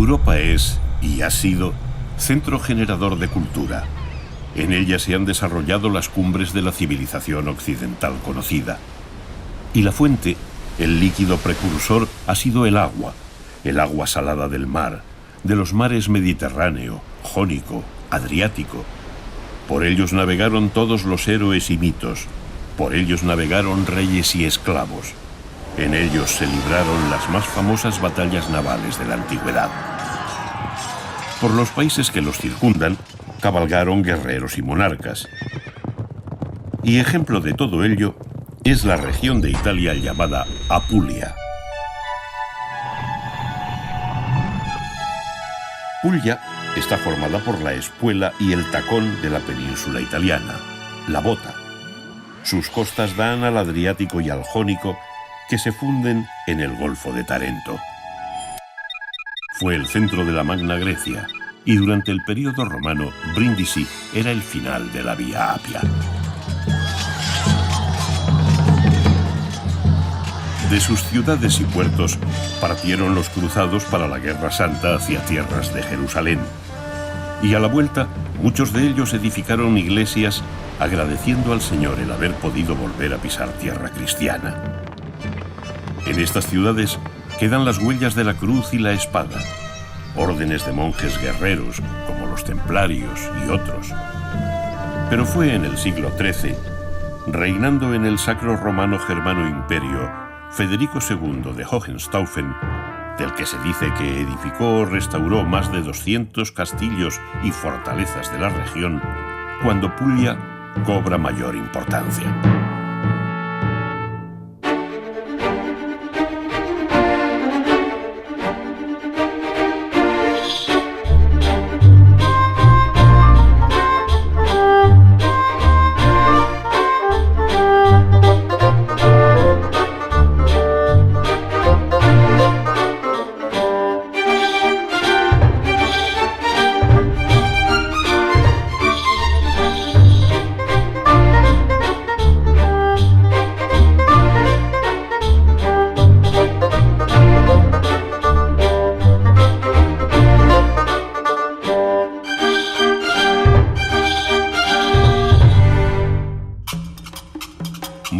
Europa es, y ha sido, centro generador de cultura. En ella se han desarrollado las cumbres de la civilización occidental conocida. Y la fuente, el líquido precursor, ha sido el agua salada del mar, de los mares Mediterráneo, Jónico, Adriático. Por ellos navegaron todos los héroes y mitos, por ellos navegaron reyes y esclavos. En ellos se libraron las más famosas batallas navales de la antigüedad. Por los países que los circundan, cabalgaron guerreros y monarcas. Y ejemplo de todo ello es la región de Italia llamada Apulia. Puglia está formada por la espuela y el tacón de la península italiana, la bota. Sus costas dan al Adriático y al Jónico, que se funden en el Golfo de Tarento. Fue el centro de la Magna Grecia y durante el período romano, Brindisi era el final de la Vía Apia. De sus ciudades y puertos partieron los cruzados para la Guerra Santa hacia tierras de Jerusalén. Y a la vuelta, muchos de ellos edificaron iglesias agradeciendo al Señor el haber podido volver a pisar tierra cristiana. En estas ciudades quedan las huellas de la cruz y la espada, órdenes de monjes guerreros como los templarios y otros. Pero fue en el siglo XIII, reinando en el Sacro Romano Germano Imperio, Federico II de Hohenstaufen, del que se dice que edificó o restauró más de 200 castillos y fortalezas de la región, cuando Puglia cobra mayor importancia.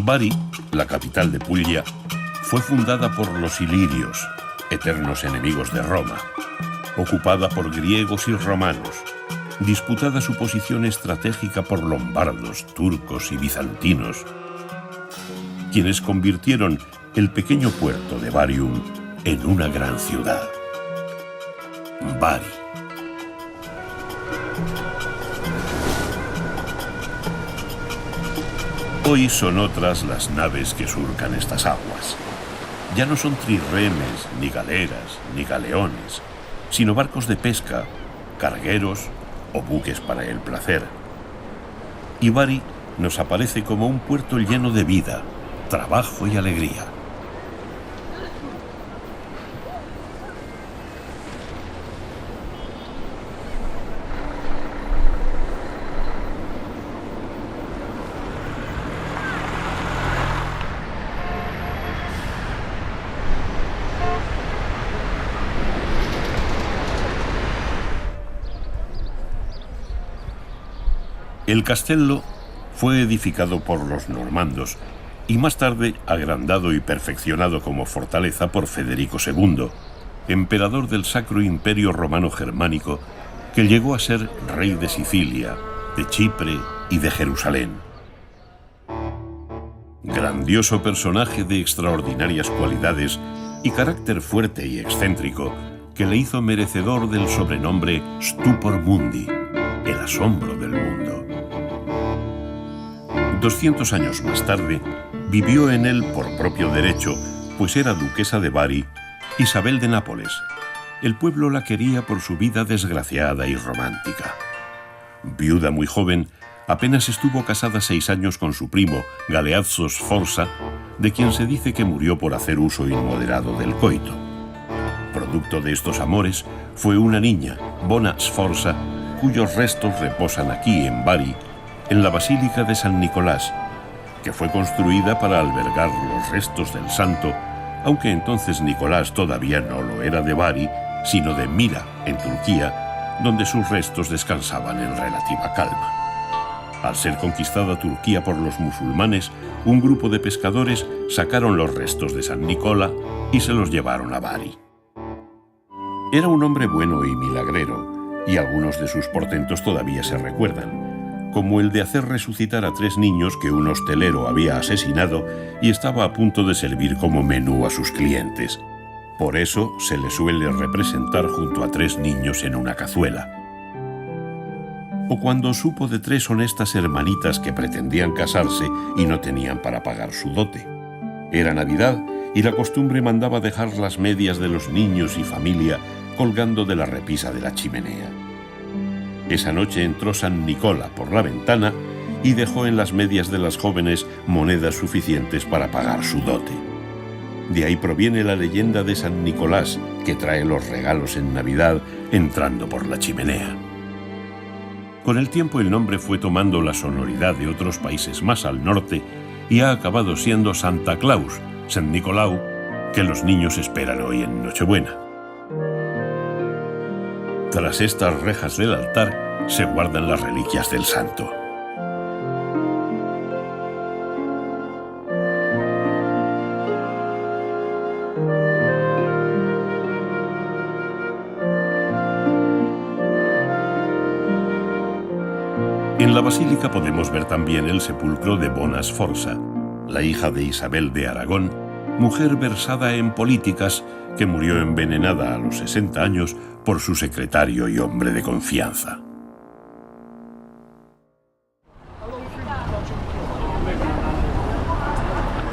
Bari, la capital de Puglia, fue fundada por los ilirios, eternos enemigos de Roma, ocupada por griegos y romanos, disputada su posición estratégica por lombardos, turcos y bizantinos, quienes convirtieron el pequeño puerto de Barium en una gran ciudad. Bari. Hoy son otras las naves que surcan estas aguas. Ya no son trirremes, ni galeras, ni galeones, sino barcos de pesca, cargueros o buques para el placer. Y Bari nos aparece como un puerto lleno de vida, trabajo y alegría. El castello fue edificado por los normandos y más tarde agrandado y perfeccionado como fortaleza por Federico II, emperador del Sacro Imperio Romano Germánico, que llegó a ser rey de Sicilia, de Chipre y de Jerusalén. Grandioso personaje de extraordinarias cualidades y carácter fuerte y excéntrico que le hizo merecedor del sobrenombre Stupor Mundi, el asombro del mundo. 200 años más tarde, vivió en él por propio derecho pues era duquesa de Bari, Isabel de Nápoles. El pueblo la quería por su vida desgraciada y romántica. Viuda muy joven, apenas estuvo casada 6 años con su primo, Galeazzo Sforza, de quien se dice que murió por hacer uso inmoderado del coito. Producto de estos amores fue una niña, Bona Sforza, cuyos restos reposan aquí en Bari, en la Basílica de San Nicolás, que fue construida para albergar los restos del santo, aunque entonces Nicolás todavía no lo era de Bari, sino de Mira, en Turquía, donde sus restos descansaban en relativa calma. Al ser conquistada Turquía por los musulmanes, un grupo de pescadores sacaron los restos de San Nicola y se los llevaron a Bari. Era un hombre bueno y milagrero, y algunos de sus portentos todavía se recuerdan, como el de hacer resucitar a 3 niños que un hostelero había asesinado y estaba a punto de servir como menú a sus clientes. Por eso se le suele representar junto a 3 niños en una cazuela. O cuando supo de 3 honestas hermanitas que pretendían casarse y no tenían para pagar su dote. Era Navidad y la costumbre mandaba dejar las medias de los niños y familia colgando de la repisa de la chimenea. Esa noche entró San Nicola por la ventana y dejó en las medias de las jóvenes monedas suficientes para pagar su dote. De ahí proviene la leyenda de San Nicolás, que trae los regalos en Navidad entrando por la chimenea. Con el tiempo el nombre fue tomando la sonoridad de otros países más al norte y ha acabado siendo Santa Claus, San Nicolau, que los niños esperan hoy en Nochebuena. Tras estas rejas del altar se guardan las reliquias del santo. En la basílica podemos ver también el sepulcro de Bona Sforza, la hija de Isabel de Aragón, mujer versada en políticas que murió envenenada a los 60 años por su secretario y hombre de confianza.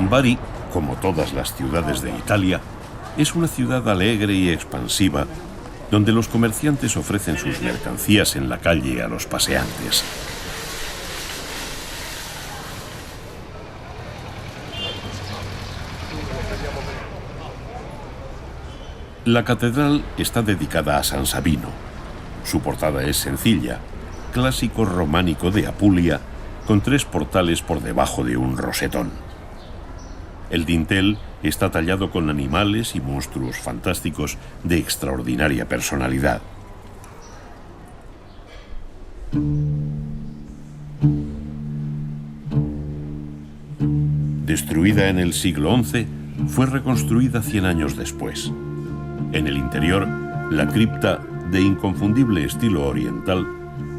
Bari, como todas las ciudades de Italia, es una ciudad alegre y expansiva, donde los comerciantes ofrecen sus mercancías en la calle a los paseantes. La catedral está dedicada a San Sabino. Su portada es sencilla, clásico románico de Apulia, con 3 portales por debajo de un rosetón. El dintel está tallado con animales y monstruos fantásticos de extraordinaria personalidad. Destruida en el siglo XI, fue reconstruida 100 años después. En el interior, la cripta, de inconfundible estilo oriental,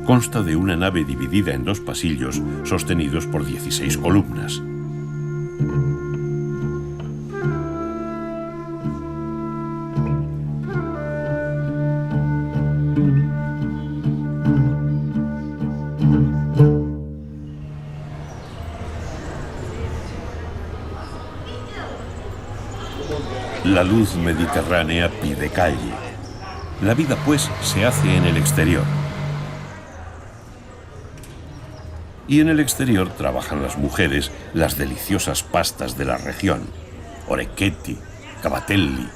consta de una nave dividida en 2 pasillos sostenidos por 16 columnas. La luz mediterránea pide calle. La vida, pues, se hace en el exterior. Y en el exterior trabajan las mujeres las deliciosas pastas de la región, orecchetti, cavatelli,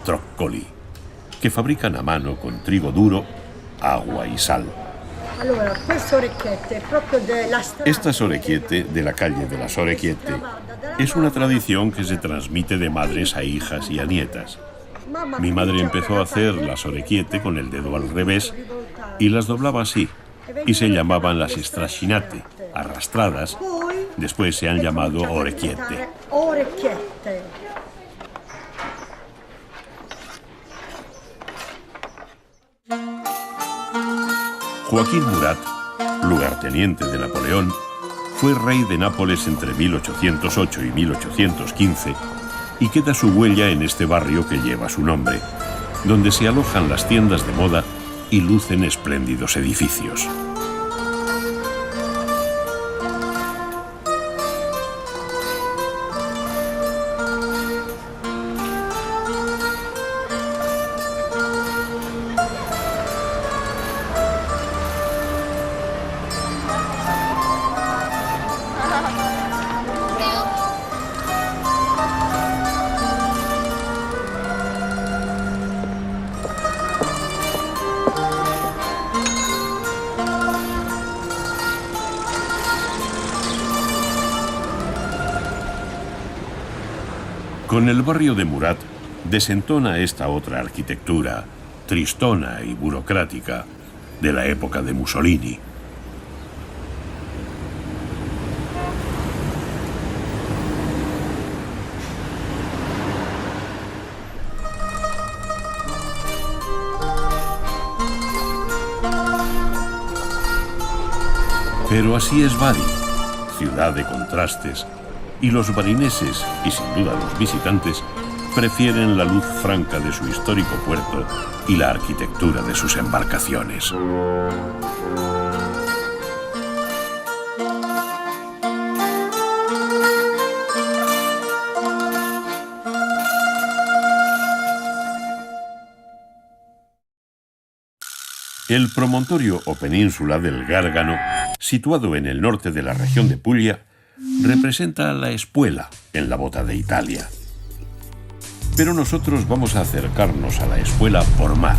troccoli, que fabrican a mano con trigo duro, agua y sal. Estas orecchiette, de la calle de las Orecchiette, es una tradición que se transmite de madres a hijas y a nietas. Mi madre empezó a hacer las orecchiette con el dedo al revés y las doblaba así, y se llamaban las strascinate, arrastradas. Después se han llamado orecchiette. Joaquín Murat, lugarteniente de Napoleón, fue rey de Nápoles entre 1808 y 1815 y queda su huella en este barrio que lleva su nombre, donde se alojan las tiendas de moda y lucen espléndidos edificios. Con el barrio de Murat desentona esta otra arquitectura, tristona y burocrática, de la época de Mussolini. Pero así es Bari, ciudad de contrastes, y los barineses, y sin duda los visitantes, prefieren la luz franca de su histórico puerto y la arquitectura de sus embarcaciones. El promontorio o península del Gárgano, situado en el norte de la región de Puglia, representa la espuela en la bota de Italia. Pero nosotros vamos a acercarnos a la espuela por mar.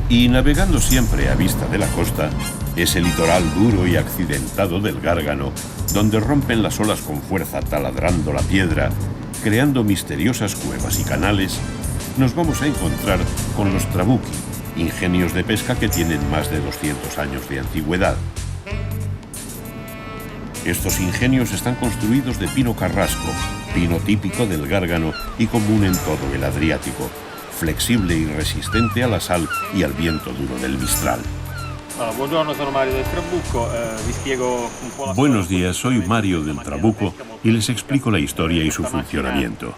Y navegando siempre a vista de la costa, ese litoral duro y accidentado del Gárgano, donde rompen las olas con fuerza taladrando la piedra, creando misteriosas cuevas y canales, nos vamos a encontrar con los trabucchi, ingenios de pesca que tienen más de 200 años de antigüedad. Estos ingenios están construidos de pino carrasco, pino típico del Gárgano y común en todo el Adriático, flexible y resistente a la sal y al viento duro del Mistral. Buongiorno, sono Mario del Trabucco. Vi spiego un po' la Buenos días, soy Mario del Trabucco y les explico la historia y su funcionamiento.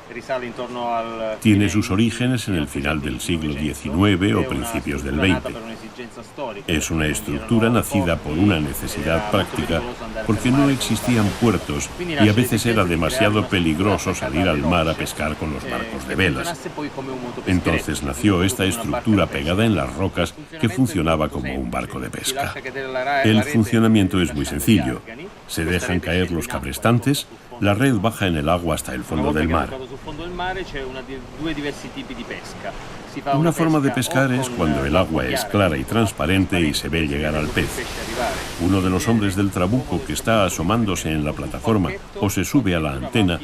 Tiene sus orígenes en el final del siglo XIX o principios del XX. Es una estructura nacida por una necesidad práctica porque no existían puertos y a veces era demasiado peligroso salir al mar a pescar con los barcos de velas. Entonces nació esta estructura pegada en las rocas que funcionaba como un barco de pesca. El funcionamiento es muy sencillo. Se dejan caer los cabrestantes, la red baja en el agua hasta el fondo del mar. Una forma de pescar es cuando el agua es clara y transparente y se ve llegar al pez. Uno de los hombres del trabuco que está asomándose en la plataforma o se sube a la antena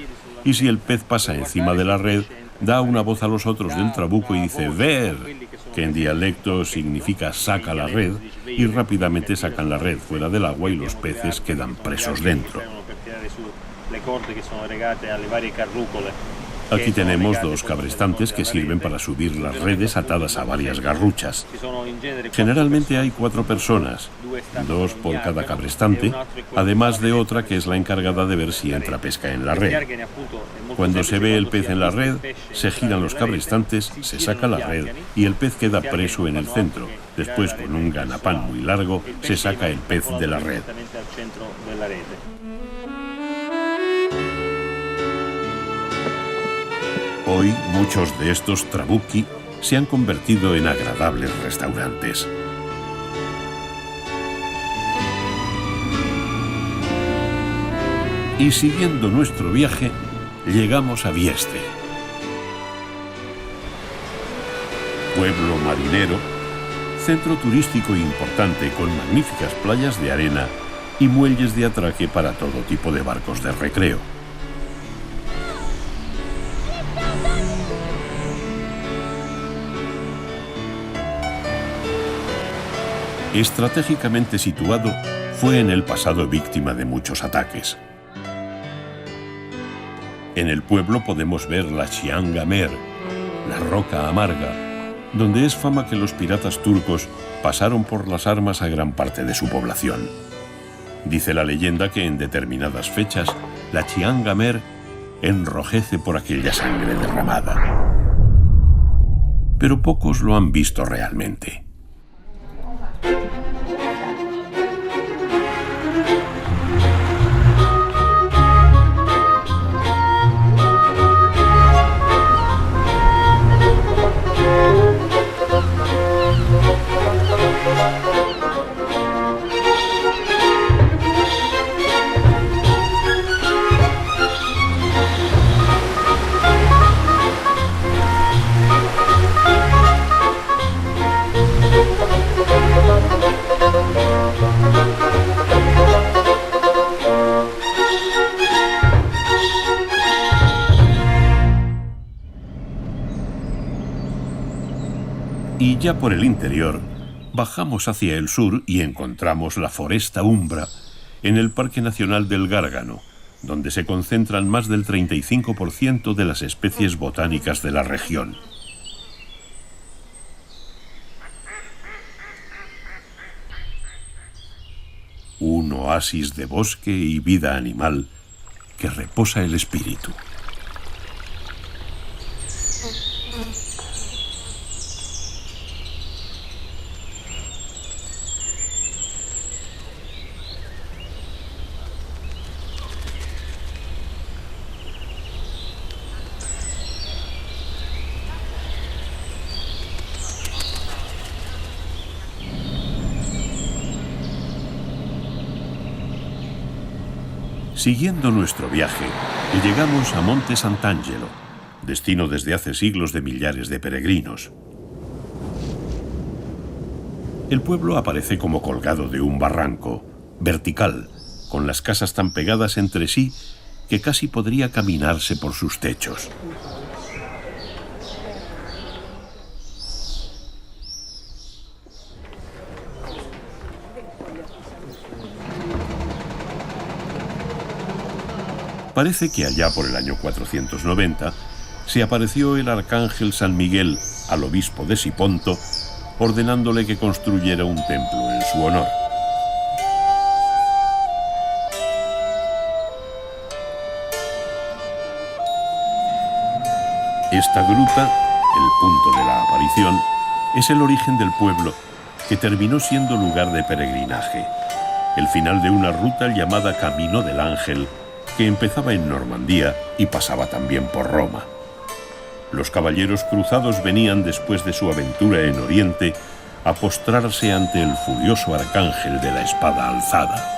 y si el pez pasa encima de la red, da una voz a los otros del trabuco y dice «ver», que en dialecto significa «saca la red», y rápidamente sacan la red fuera del agua y los peces quedan presos dentro. Aquí tenemos dos cabrestantes que sirven para subir las redes atadas a varias garruchas. Generalmente hay 4 personas, 2 por cada cabrestante, además de otra que es la encargada de ver si entra pesca en la red. Cuando se ve el pez en la red, se giran los cabrestantes, se saca la red y el pez queda preso en el centro. Después, con un ganapán muy largo, se saca el pez de la red. Hoy, muchos de estos trabucchi se han convertido en agradables restaurantes. Y siguiendo nuestro viaje, llegamos a Vieste. Pueblo marinero, centro turístico importante con magníficas playas de arena y muelles de atraque para todo tipo de barcos de recreo. Estratégicamente situado, fue en el pasado víctima de muchos ataques. En el pueblo podemos ver la Chianga Mer, la Roca Amarga, donde es fama que los piratas turcos pasaron por las armas a gran parte de su población. Dice la leyenda que en determinadas fechas la Chianga Mer enrojece por aquella sangre derramada. Pero pocos lo han visto realmente. Y ya por el interior, bajamos hacia el sur y encontramos la Foresta Umbra en el Parque Nacional del Gárgano, donde se concentran más del 35% de las especies botánicas de la región. Un oasis de bosque y vida animal que reposa el espíritu. Siguiendo nuestro viaje, llegamos a Monte Sant'Angelo, destino desde hace siglos de millares de peregrinos. El pueblo aparece como colgado de un barranco, vertical, con las casas tan pegadas entre sí que casi podría caminarse por sus techos. Parece que allá por el año 490 se apareció el arcángel San Miguel al obispo de Siponto, ordenándole que construyera un templo en su honor. Esta gruta, el punto de la aparición, es el origen del pueblo, que terminó siendo lugar de peregrinaje, el final de una ruta llamada Camino del Ángel, que empezaba en Normandía y pasaba también por Roma. Los caballeros cruzados venían después de su aventura en Oriente a postrarse ante el furioso arcángel de la espada alzada.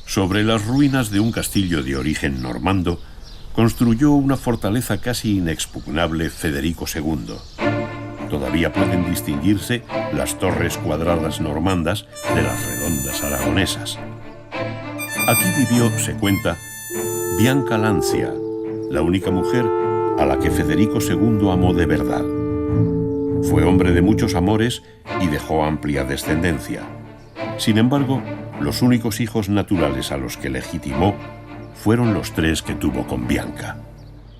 Sobre las ruinas de un castillo de origen normando, construyó una fortaleza casi inexpugnable Federico II. Todavía pueden distinguirse las torres cuadradas normandas de las redondas aragonesas. Aquí vivió, se cuenta, Bianca Lancia, la única mujer a la que Federico II amó de verdad. Fue hombre de muchos amores y dejó amplia descendencia. Sin embargo, los únicos hijos naturales a los que legitimó fueron los 3 que tuvo con Bianca.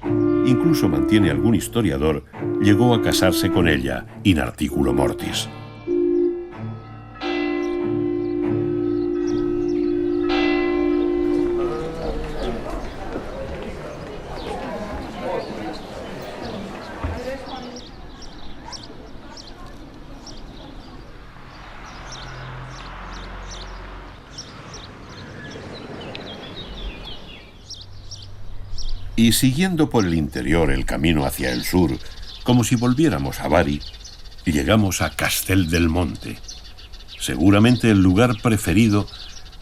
Incluso mantiene algún historiador, llegó a casarse con ella in articulo mortis. Y siguiendo por el interior el camino hacia el sur, como si volviéramos a Bari, llegamos a Castel del Monte, seguramente el lugar preferido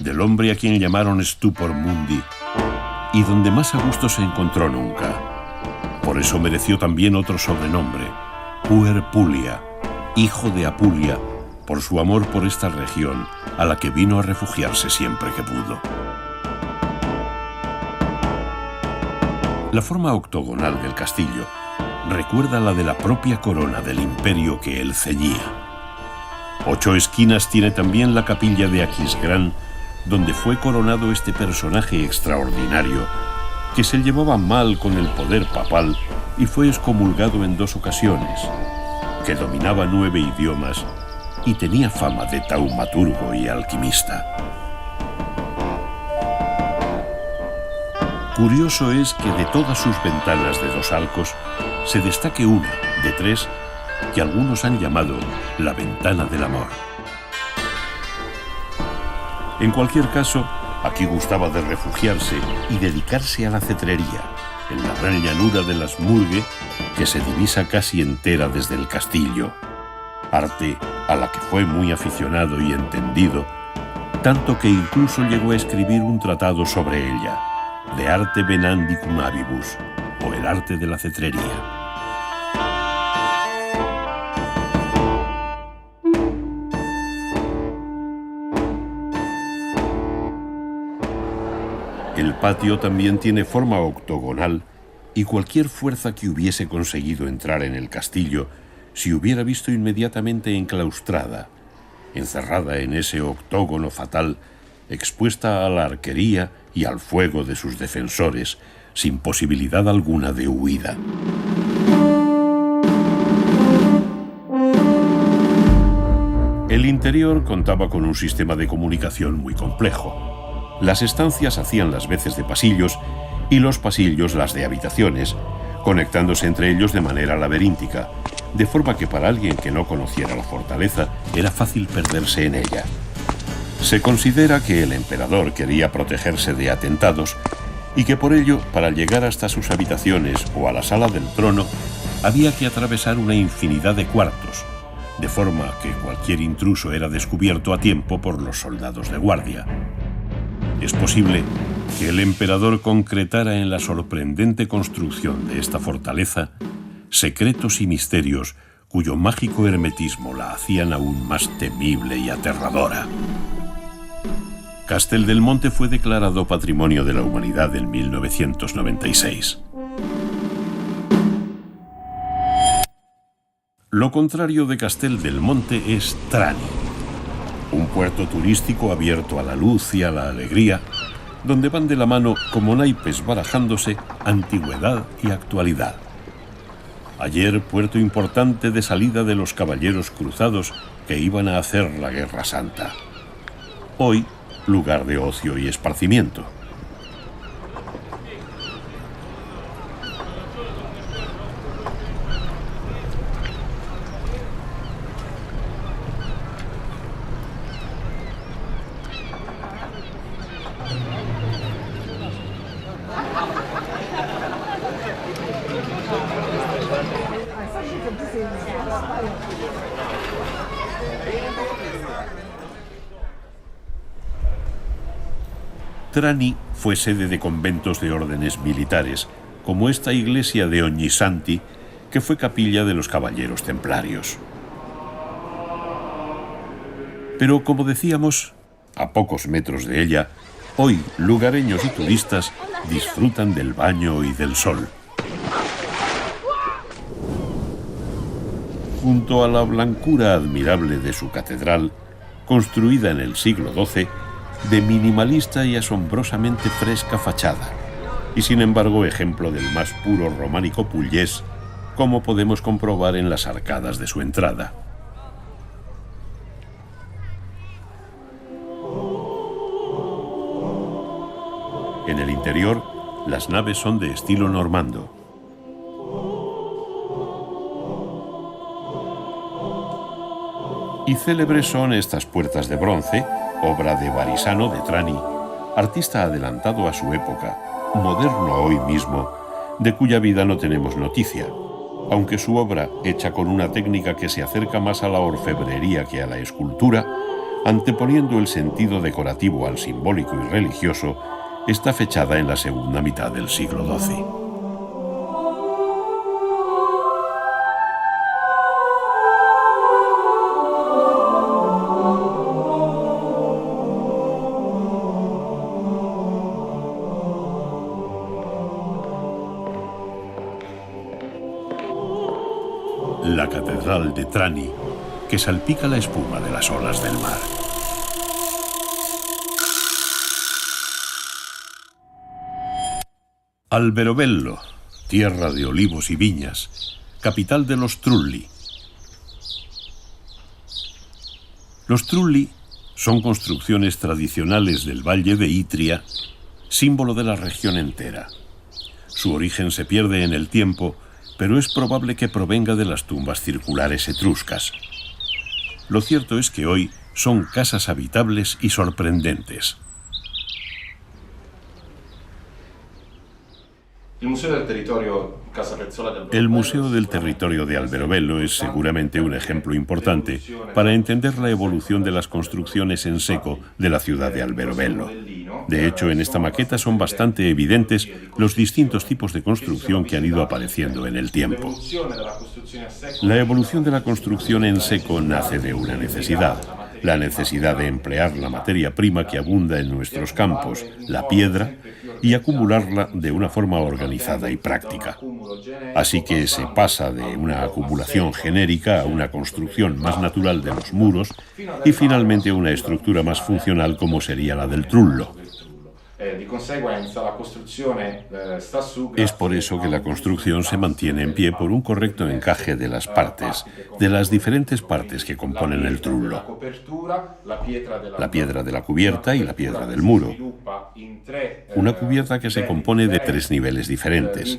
del hombre a quien llamaron Stupor Mundi, y donde más a gusto se encontró nunca. Por eso mereció también otro sobrenombre, Puer Pulia, hijo de Apulia, por su amor por esta región a la que vino a refugiarse siempre que pudo. La forma octogonal del castillo recuerda la de la propia corona del imperio que él ceñía. 8 esquinas tiene también la capilla de Aquisgrán, donde fue coronado este personaje extraordinario que se llevaba mal con el poder papal y fue excomulgado en 2 ocasiones, que dominaba 9 idiomas y tenía fama de taumaturgo y alquimista. Curioso es que de todas sus ventanas de 2 arcos se destaque una, de 3, que algunos han llamado la ventana del amor. En cualquier caso, aquí gustaba de refugiarse y dedicarse a la cetrería, en la gran llanura de las Murge, que se divisa casi entera desde el castillo. arte a la que fue muy aficionado y entendido, tanto que incluso llegó a escribir un tratado sobre ella, De arte venandi cum avibus, o el arte de la cetrería. El patio también tiene forma octogonal y cualquier fuerza que hubiese conseguido entrar en el castillo se hubiera visto inmediatamente enclaustrada, encerrada en ese octógono fatal, expuesta a la arquería y al fuego de sus defensores, sin posibilidad alguna de huida. El interior contaba con un sistema de comunicación muy complejo. Las estancias hacían las veces de pasillos y los pasillos las de habitaciones, conectándose entre ellos de manera laberíntica, de forma que para alguien que no conociera la fortaleza era fácil perderse en ella. Se considera que el emperador quería protegerse de atentados y que por ello, para llegar hasta sus habitaciones o a la sala del trono, había que atravesar una infinidad de cuartos, de forma que cualquier intruso era descubierto a tiempo por los soldados de guardia. Es posible que el emperador concretara en la sorprendente construcción de esta fortaleza secretos y misterios cuyo mágico hermetismo la hacían aún más temible y aterradora. Castel del Monte fue declarado Patrimonio de la Humanidad en 1996. Lo contrario de Castel del Monte es Trani, un puerto turístico abierto a la luz y a la alegría, donde van de la mano como naipes barajándose antigüedad y actualidad. Ayer, puerto importante de salida de los caballeros cruzados que iban a hacer la Guerra Santa. Hoy, lugar de ocio y esparcimiento. Trani fue sede de conventos de órdenes militares, como esta iglesia de Ognissanti, que fue capilla de los caballeros templarios. Pero, como decíamos, a pocos metros de ella, hoy lugareños y turistas disfrutan del baño y del sol. Junto a la blancura admirable de su catedral, construida en el siglo XII, de minimalista y asombrosamente fresca fachada, y sin embargo ejemplo del más puro románico pugliés, como podemos comprobar en las arcadas de su entrada. En el interior, las naves son de estilo normando. Y célebres son estas puertas de bronce, obra de Barisano de Trani, artista adelantado a su época, moderno hoy mismo, de cuya vida no tenemos noticia, aunque su obra, hecha con una técnica que se acerca más a la orfebrería que a la escultura, anteponiendo el sentido decorativo al simbólico y religioso, está fechada en la segunda mitad del siglo XII. La catedral de Trani, que salpica la espuma de las olas del mar. Alberobello, tierra de olivos y viñas, capital de los Trulli. Los Trulli son construcciones tradicionales del valle de Itria, símbolo de la región entera. Su origen se pierde en el tiempo, pero es probable que provenga de las tumbas circulares etruscas. Lo cierto es que hoy son casas habitables y sorprendentes. Il Museo del Territorio El Museo del Territorio de Alberobello es seguramente un ejemplo importante para entender la evolución de las construcciones en seco de la ciudad de Alberobello. De hecho, en esta maqueta son bastante evidentes los distintos tipos de construcción que han ido apareciendo en el tiempo. La evolución de la construcción en seco nace de una necesidad, la necesidad de emplear la materia prima que abunda en nuestros campos, la piedra, y acumularla de una forma organizada y práctica. Así que se pasa de una acumulación genérica a una construcción más natural de los muros y finalmente a una estructura más funcional como sería la del trullo. Es por eso que la construcción se mantiene en pie por un correcto encaje de las partes, de las diferentes partes que componen el trullo. La piedra de la cubierta y la piedra del muro. Una cubierta que se compone de 3 niveles diferentes.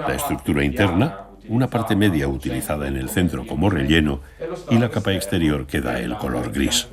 La estructura interna, una parte media utilizada en el centro como relleno y la capa exterior que da el color gris.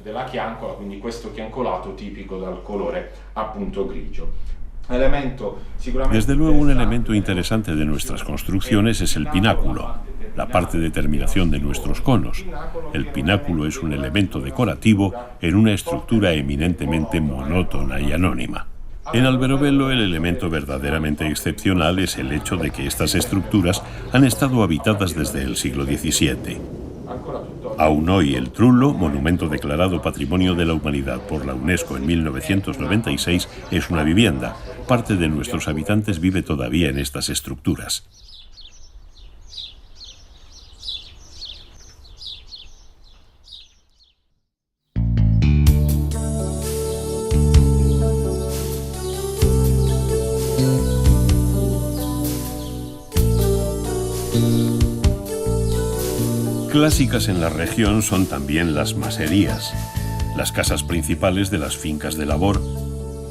Desde luego, un elemento interesante de nuestras construcciones es el pináculo, la parte de terminación de nuestros conos. El pináculo es un elemento decorativo en una estructura eminentemente monótona y anónima. En Alberobello, el elemento verdaderamente excepcional es el hecho de que estas estructuras han estado habitadas desde el siglo XVII. Aún hoy, el trullo, monumento declarado Patrimonio de la Humanidad por la UNESCO en 1996, es una vivienda. Parte de nuestros habitantes vive todavía en estas estructuras. Clásicas en la región son también las maserías, las casas principales de las fincas de labor,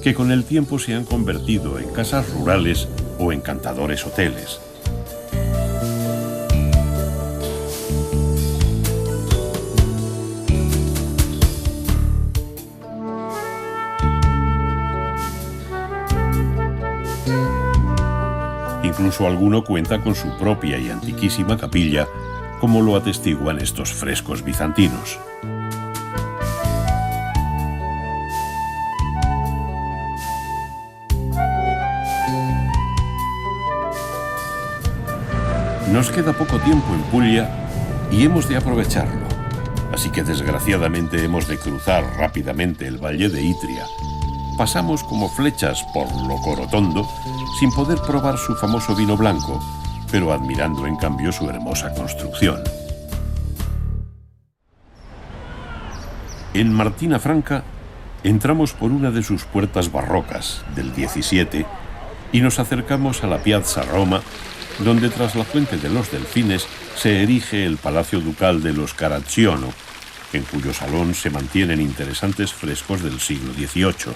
que con el tiempo se han convertido en casas rurales o encantadores hoteles. Incluso alguno cuenta con su propia y antiquísima capilla, como lo atestiguan estos frescos bizantinos. Nos queda poco tiempo en Puglia y hemos de aprovecharlo. Así que desgraciadamente hemos de cruzar rápidamente el valle de Itria. Pasamos como flechas por Locorotondo sin poder probar su famoso vino blanco, pero admirando en cambio su hermosa construcción. En Martina Franca entramos por una de sus puertas barrocas del 17 y nos acercamos a la Piazza Roma, donde tras la Fuente de los Delfines se erige el Palacio Ducal de los Caracciolo, en cuyo salón se mantienen interesantes frescos del siglo XVIII.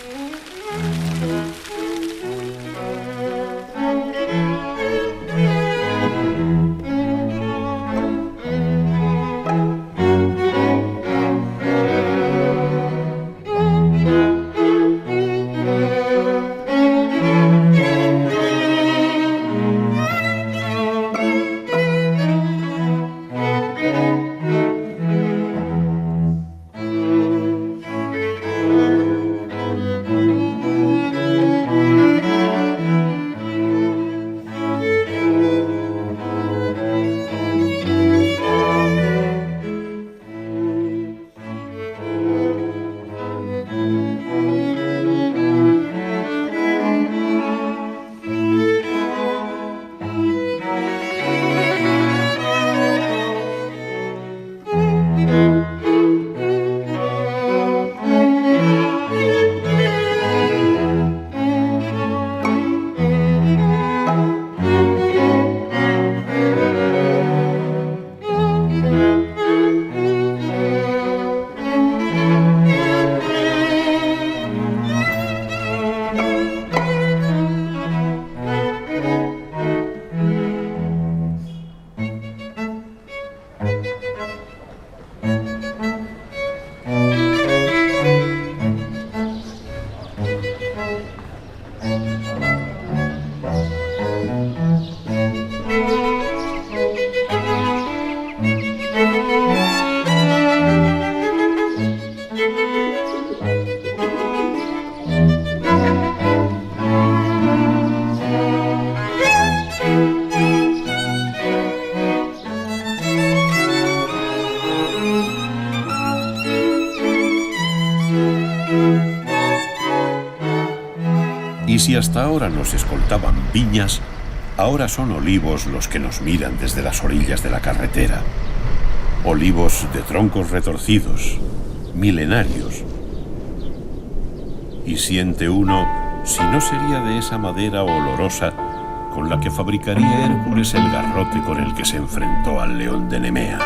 si hasta ahora nos escoltaban viñas, ahora son olivos los que nos miran desde las orillas de la carretera. Olivos de troncos retorcidos, milenarios. Y siente uno si no sería de esa madera olorosa con la que fabricaría Hércules el garrote con el que se enfrentó al león de Nemea.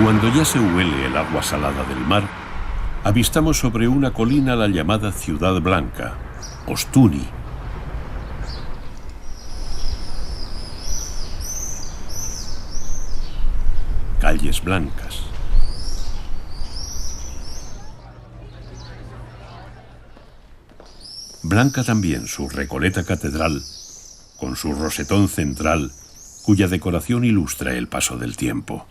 Cuando ya se huele el agua salada del mar, avistamos sobre una colina la llamada Ciudad Blanca, Ostuni. Calles blancas. Blanca también su Recoleta Catedral, con su rosetón central, cuya decoración ilustra el paso del tiempo.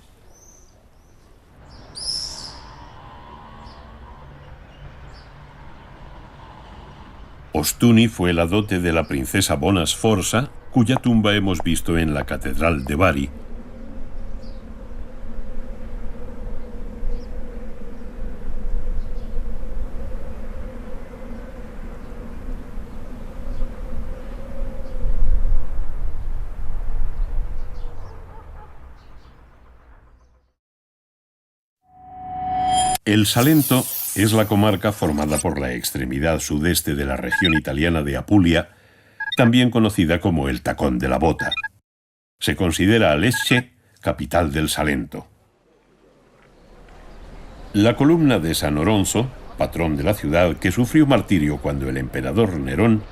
Ostuni fue la dote de la princesa Bona Sforza, cuya tumba hemos visto en la Catedral de Bari. El Salento es la comarca formada por la extremidad sudeste de la región italiana de Apulia, también conocida como el Tacón de la Bota. Se considera a Lecce capital del Salento. La columna de San Oronzo, patrón de la ciudad, que sufrió martirio cuando el emperador Nerón,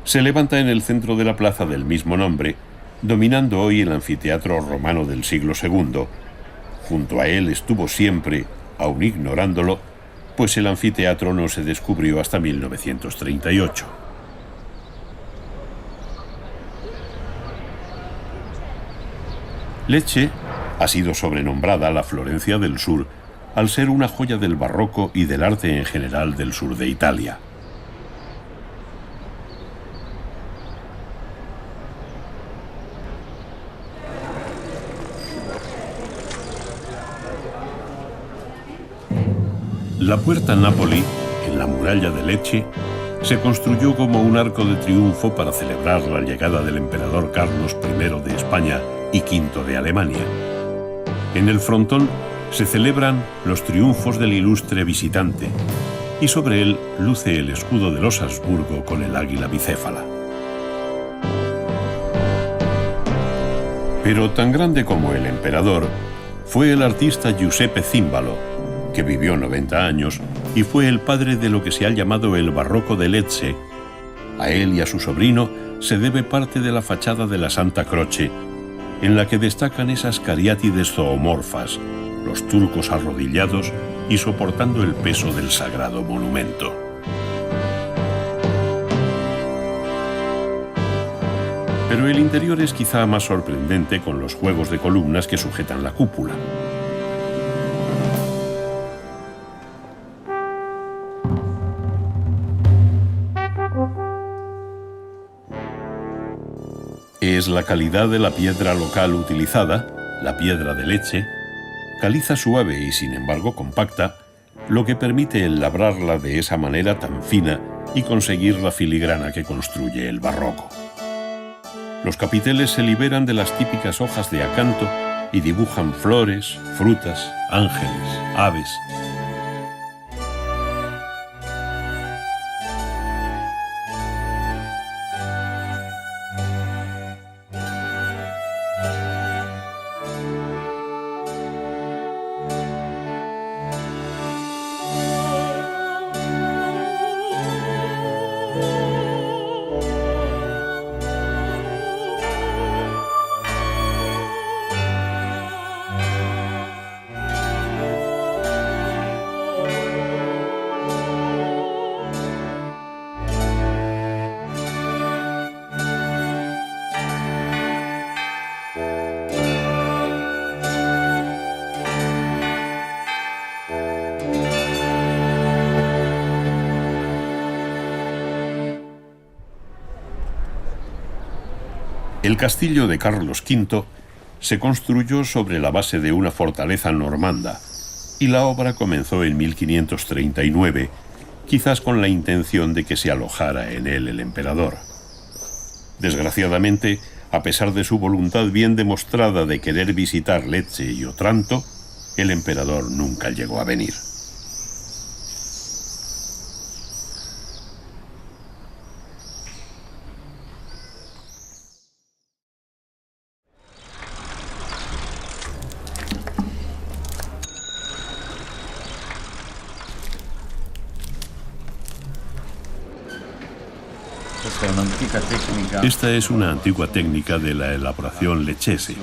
se levanta en el centro de la plaza del mismo nombre, dominando hoy el anfiteatro romano del siglo II. Junto a él estuvo siempre, aun ignorándolo, pues el anfiteatro no se descubrió hasta 1938. Lecce ha sido sobrenombrada la Florencia del Sur al ser una joya del barroco y del arte en general del sur de Italia. La Puerta Napoli, en la muralla de Lecce, se construyó como un arco de triunfo para celebrar la llegada del emperador Carlos I de España y V de Alemania. En el frontón se celebran los triunfos del ilustre visitante y sobre él luce el escudo de los Habsburgo con el águila bicéfala. Pero tan grande como el emperador fue el artista Giuseppe Címbalo, que vivió 90 años y fue el padre de lo que se ha llamado el barroco de Lecce. A él y a su sobrino se debe parte de la fachada de la Santa Croce, en la que destacan esas cariátides zoomorfas, los turcos arrodillados y soportando el peso del sagrado monumento. Pero el interior es quizá más sorprendente con los juegos de columnas que sujetan la cúpula. Es la calidad de la piedra local utilizada, la piedra de Lecce, caliza suave y sin embargo compacta, lo que permite el labrarla de esa manera tan fina y conseguir la filigrana que construye el barroco. Los capiteles se liberan de las típicas hojas de acanto y dibujan flores, frutas, ángeles, aves. El castillo de Carlos V se construyó sobre la base de una fortaleza normanda y la obra comenzó en 1539, quizás con la intención de que se alojara en él el emperador. Desgraciadamente, a pesar de su voluntad bien demostrada de querer visitar Lecce y Otranto, el emperador nunca llegó a venir. Esta es una antigua técnica de la elaboración leccese.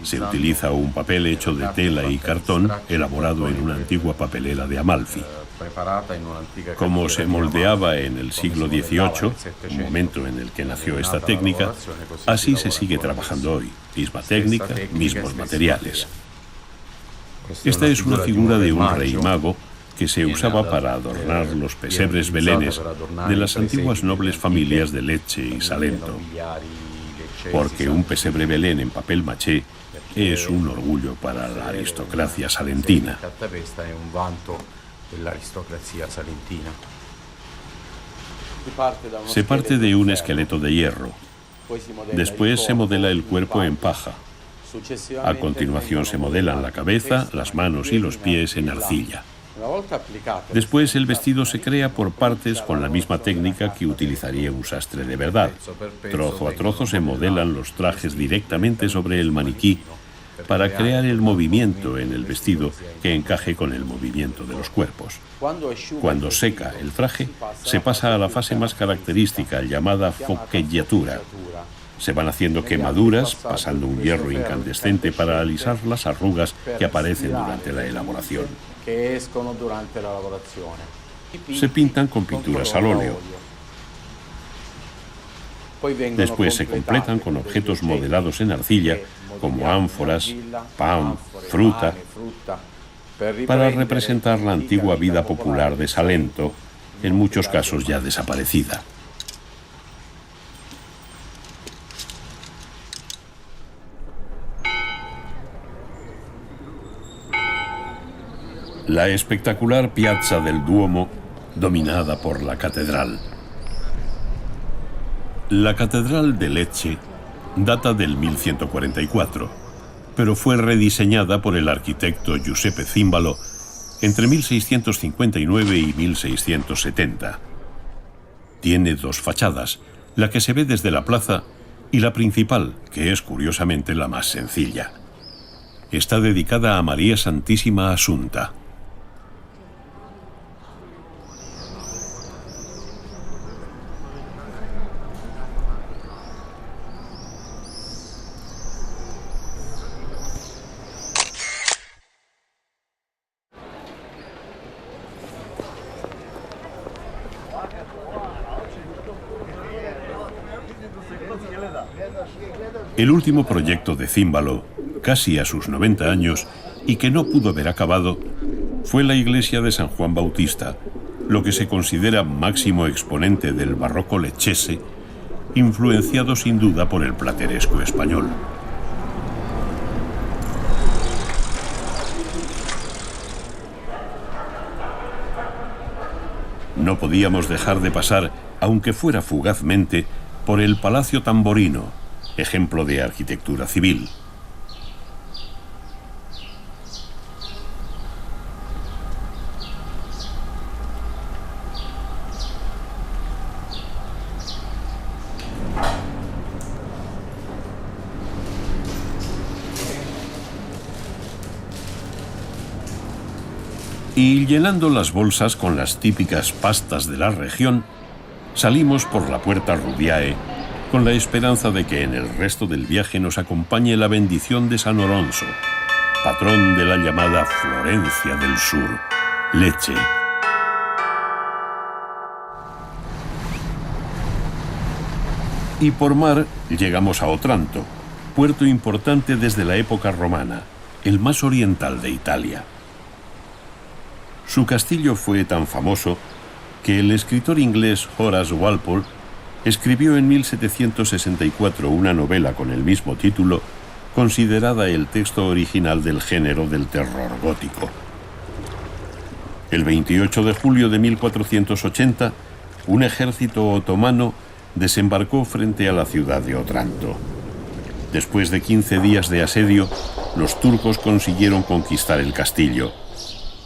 Se utiliza un papel hecho de tela y cartón elaborado en una antigua papelera de Amalfi. Como se moldeaba en el siglo XVIII, momento en el que nació esta técnica, así se sigue trabajando hoy. Misma técnica, mismos materiales. Esta es una figura de un rey mago que se usaba para adornar los pesebres belenes de las antiguas nobles familias de Lecce y Salento, porque un pesebre belén en papel maché es un orgullo para la aristocracia salentina. Se parte de un esqueleto de hierro, después se modela el cuerpo en paja, a continuación se modelan la cabeza, las manos y los pies en arcilla. Después el vestido se crea por partes con la misma técnica que utilizaría un sastre de verdad. Trozo a trozo se modelan los trajes directamente sobre el maniquí para crear el movimiento en el vestido que encaje con el movimiento de los cuerpos. Cuando seca el traje, se pasa a la fase más característica llamada focchellatura. Se van haciendo quemaduras, pasando un hierro incandescente para alisar las arrugas que aparecen durante la elaboración. Se pintan con pinturas al óleo. Después se completan con objetos modelados en arcilla, como ánforas, pan, fruta, para representar la antigua vida popular de Salento, en muchos casos ya desaparecida. La espectacular piazza del Duomo, dominada por la catedral. La catedral de Lecce data del 1144, pero fue rediseñada por el arquitecto Giuseppe Címbalo entre 1659 y 1670. Tiene dos fachadas, la que se ve desde la plaza y la principal, que es curiosamente la más sencilla. Está dedicada a María Santísima Asunta. El último proyecto de Címbalo, casi a sus 90 años, y que no pudo ver acabado, fue la iglesia de San Juan Bautista, lo que se considera máximo exponente del barroco leccese, influenciado sin duda por el plateresco español. No podíamos dejar de pasar, aunque fuera fugazmente, por el Palacio Tamborino, ejemplo de arquitectura civil. Y llenando las bolsas con las típicas pastas de la región, salimos por la Puerta Rubiae con la esperanza de que en el resto del viaje nos acompañe la bendición de San Oronzo, patrón de la llamada Florencia del Sur, Lecce. Y por mar llegamos a Otranto, puerto importante desde la época romana, el más oriental de Italia. Su castillo fue tan famoso que el escritor inglés Horace Walpole escribió en 1764 una novela con el mismo título, considerada el texto original del género del terror gótico. El 28 de julio de 1480, un ejército otomano desembarcó frente a la ciudad de Otranto. Después de 15 días de asedio, los turcos consiguieron conquistar el castillo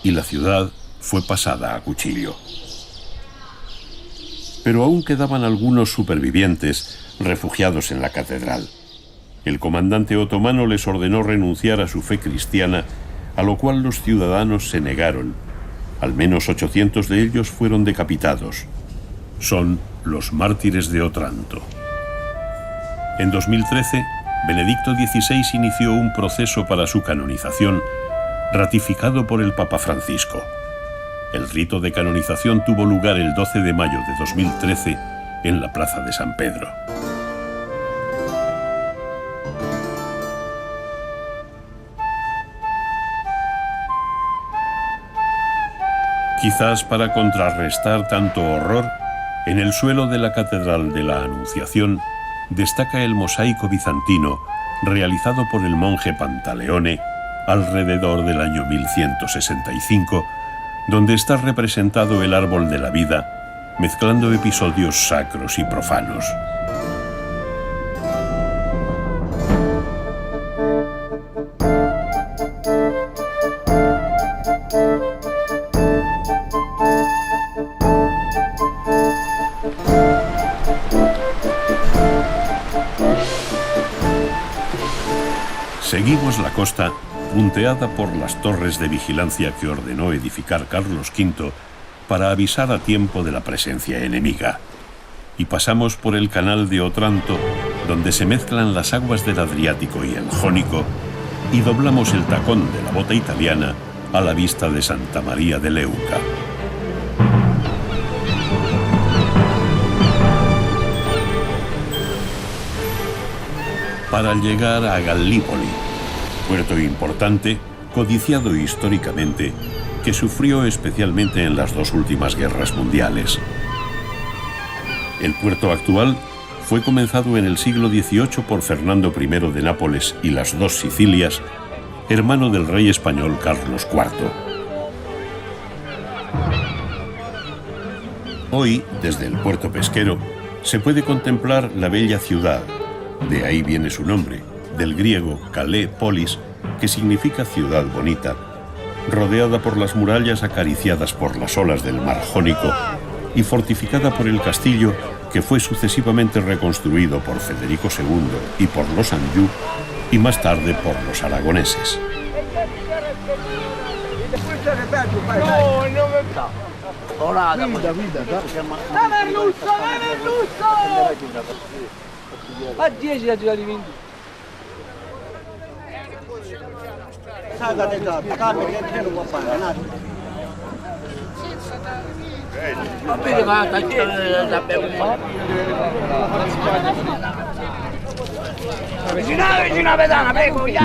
y la ciudad fue pasada a cuchillo. Pero aún quedaban algunos supervivientes refugiados en la catedral. El comandante otomano les ordenó renunciar a su fe cristiana, a lo cual los ciudadanos se negaron. Al menos 800 de ellos fueron decapitados. Son los mártires de Otranto. En 2013, Benedicto XVI inició un proceso para su canonización, ratificado por el Papa Francisco. El rito de canonización tuvo lugar el 12 de mayo de 2013 en la Plaza de San Pedro. Quizás para contrarrestar tanto horror, en el suelo de la Catedral de la Anunciación destaca el mosaico bizantino realizado por el monje Pantaleone alrededor del año 1165, donde está representado el árbol de la vida, mezclando episodios sacros y profanos. Seguimos la costa, punteada por las torres de vigilancia que ordenó edificar Carlos V para avisar a tiempo de la presencia enemiga. Y pasamos por el canal de Otranto, donde se mezclan las aguas del Adriático y el Jónico, y doblamos el tacón de la bota italiana a la vista de Santa María de Leuca. Para llegar a Gallipoli, puerto importante, codiciado históricamente, que sufrió especialmente en las dos últimas guerras mundiales. El puerto actual fue comenzado en el siglo XVIII por Fernando I de Nápoles y las dos Sicilias, hermano del rey español Carlos IV. Hoy, desde el puerto pesquero, se puede contemplar la bella ciudad. De ahí viene su nombre, del griego Kalé Polis, que significa ciudad bonita, rodeada por las murallas acariciadas por las olas del mar Jónico y fortificada por el castillo que fue sucesivamente reconstruido por Federico II y por los Anjou y más tarde por los aragoneses.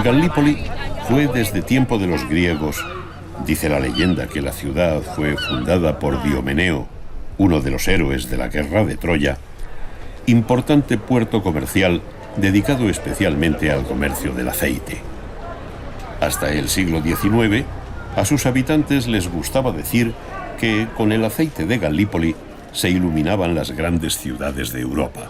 Gallipoli fue desde tiempo de los griegos. Dice la leyenda que la ciudad fue fundada por Diomeneo, uno de los héroes de la guerra de Troya, importante puerto comercial dedicado especialmente al comercio del aceite. Hasta el siglo XIX, a sus habitantes les gustaba decir que con el aceite de Gallipoli se iluminaban las grandes ciudades de Europa.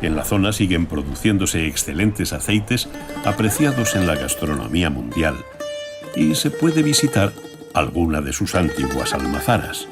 En la zona siguen produciéndose excelentes aceites apreciados en la gastronomía mundial y se puede visitar alguna de sus antiguas almazaras.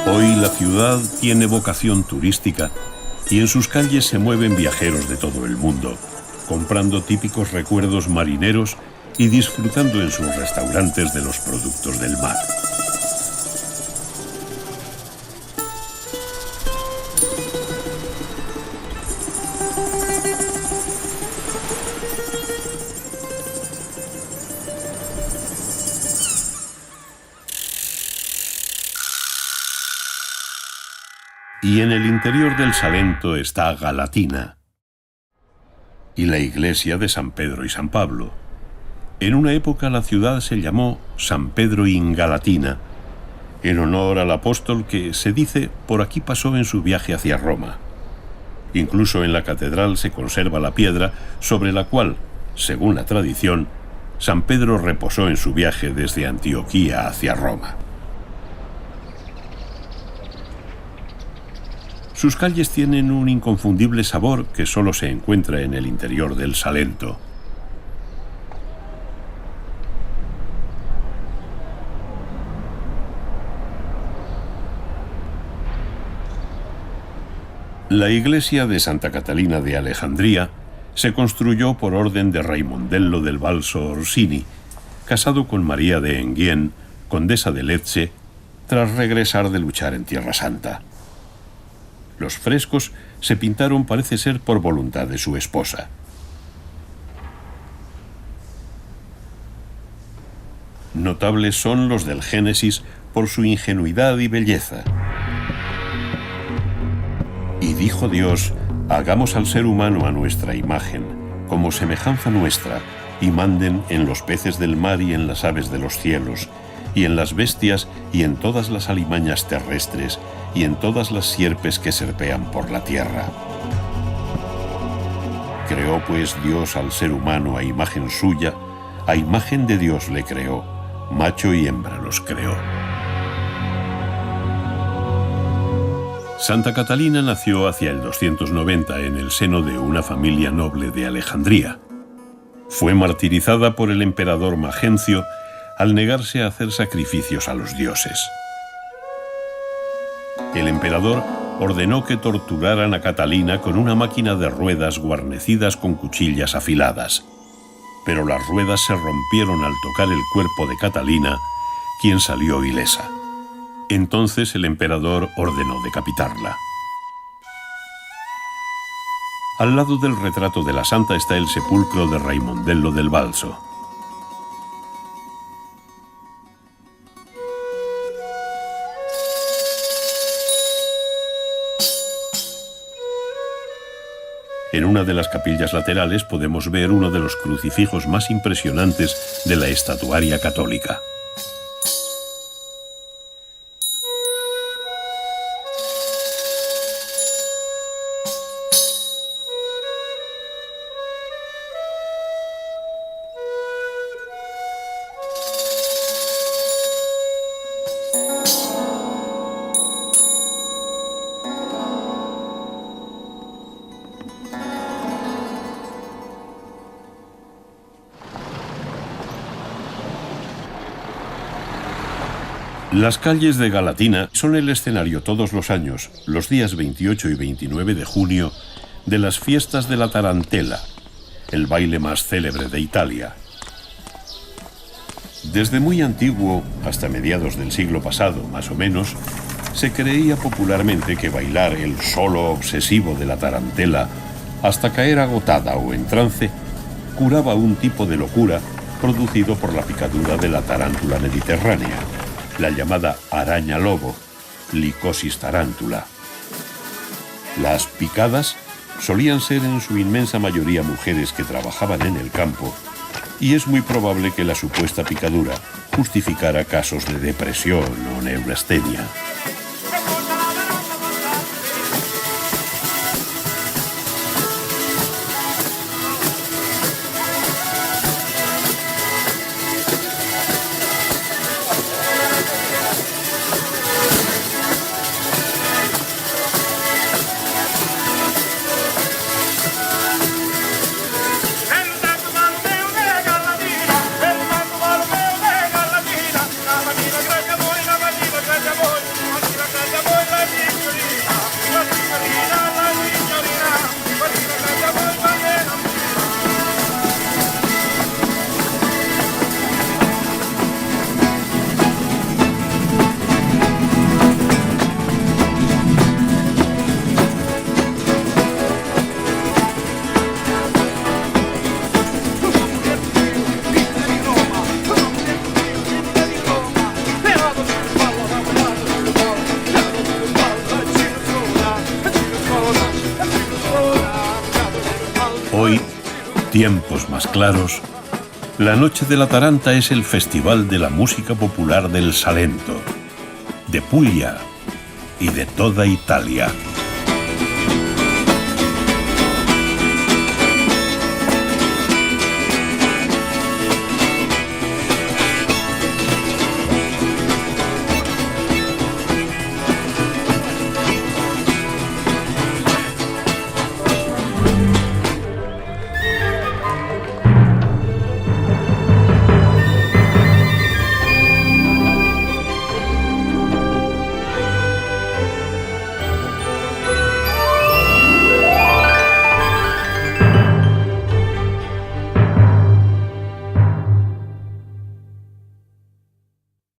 Hoy la ciudad tiene vocación turística y en sus calles se mueven viajeros de todo el mundo, comprando típicos recuerdos marineros y disfrutando en sus restaurantes de los productos del mar. y en el interior del Salento está Galatina y la iglesia de San Pedro y San Pablo. En una época la ciudad se llamó San Pedro in Galatina, en honor al apóstol que, se dice, por aquí pasó en su viaje hacia Roma. Incluso en la catedral se conserva la piedra sobre la cual, según la tradición, San Pedro reposó en su viaje desde Antioquía hacia Roma. Sus calles tienen un inconfundible sabor que solo se encuentra en el interior del Salento. La iglesia de Santa Catalina de Alejandría se construyó por orden de Raimondello del Balso Orsini, casado con María de Enghien, condesa de Lecce, tras regresar de luchar en Tierra Santa. Los frescos se pintaron, parece ser, por voluntad de su esposa. Notables son los del Génesis por su ingenuidad y belleza. Y dijo Dios: hagamos al ser humano a nuestra imagen, como semejanza nuestra, y manden en los peces del mar y en las aves de los cielos, y en las bestias y en todas las alimañas terrestres, y en todas las sierpes que serpean por la tierra. Creó pues Dios al ser humano a imagen suya, a imagen de Dios le creó, macho y hembra los creó. Santa Catalina nació hacia el 290 en el seno de una familia noble de Alejandría. Fue martirizada por el emperador Magencio al negarse a hacer sacrificios a los dioses. El emperador ordenó que torturaran a Catalina con una máquina de ruedas guarnecidas con cuchillas afiladas. Pero las ruedas se rompieron al tocar el cuerpo de Catalina, quien salió ilesa. Entonces el emperador ordenó decapitarla. Al lado del retrato de la santa está el sepulcro de Raimondello del Balso. En una de las capillas laterales podemos ver uno de los crucifijos más impresionantes de la estatuaria católica. Las calles de Galatina son el escenario todos los años, los días 28 y 29 de junio, de las fiestas de la Tarantela, el baile más célebre de Italia. Desde muy antiguo, hasta mediados del siglo pasado, más o menos, se creía popularmente que bailar el solo obsesivo de la tarantela hasta caer agotada o en trance curaba un tipo de locura producido por la picadura de la tarántula mediterránea, la llamada araña lobo, Lycosis tarantula. Las picadas solían ser en su inmensa mayoría mujeres que trabajaban en el campo, y es muy probable que la supuesta picadura justificara casos de depresión o neurastenia. Gracias, amor. Hoy, tiempos más claros, la Noche de la Taranta es el festival de la música popular del Salento, de Puglia y de toda Italia.